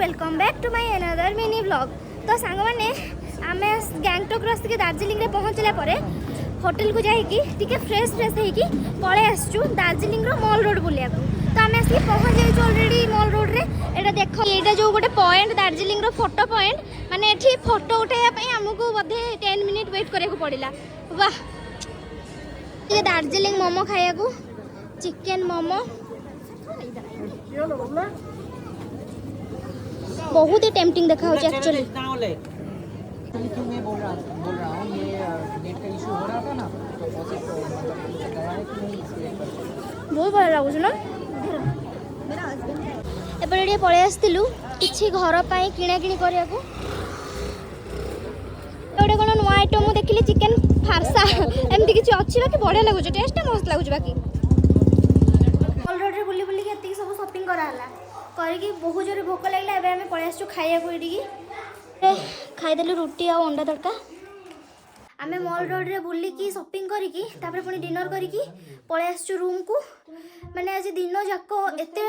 Welcome back to my another mini vlog. तो song मैंने आम गैंगटॉक आसिक दार्जिलिंग रे पहुँचला होटल को जाइए फ्रेश होगी पलि आसचु दार्जिलिंग मॉल रोड बुलिया। तो आम आसिक पहुँच जाइए ऑलरेडी मॉल रोड रे। एटा देख ये जो गोटे पॉइंट दार्जिलिंग फोटो पॉइंट माने एठी फोटो उठाइबा आमको बोधे 10 मिनिट वेट करिया पड़िला। वाह ये दार्जिलिंग मोमो खाया को चिकेन मोमो बहुत ही टेम्पटिंग देखा एक्चुअली। मैं बोल रहा हूँ ये नेट का इशू हो रहा था ना, तो बहुत भल लगुच ना। एपटे पलि आसलु कि घर पर किणाकिणी करने को गोटे कौन नुआ आइटम मुझे देखिली चिकेन फारसा एमती किसी अच्छी बाकी बढ़िया लगुच टेस्ट मस्त लगुच। बाकी मॉल रोड रे बुली बुली के सब शॉपिंग कराला करके बहुत जोर भोक लगे एवं पलि आसु खाया ये खाईदेलु रुटी आ अंडा तड़का। आम मॉल रोड रे बुलिकी शॉपिंग करिकी तापर पुणी डिनर करिकी पलि आसु रूम को। माने आज दिन जाक एते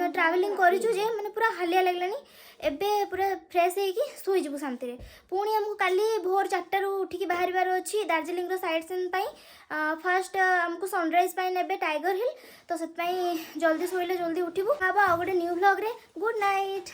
ट्रैवलिंग करिछु जे माने पूरा हालिया लगलानी। एबे पूरा फ्रेश होइकी सोई जबु शांति रे। पुणी हमको काली भोर 4 उठिकी बाहर अच्छी दार्जिलिंग रो साइड सीन पाई। फर्स्ट हमको सनराइज पाई नेबे टाइगर हिल, तो से जल्दी सोइले जल्दी उठिबु। अब आ गोटे न्यू व्लॉग रे गुड नाइट।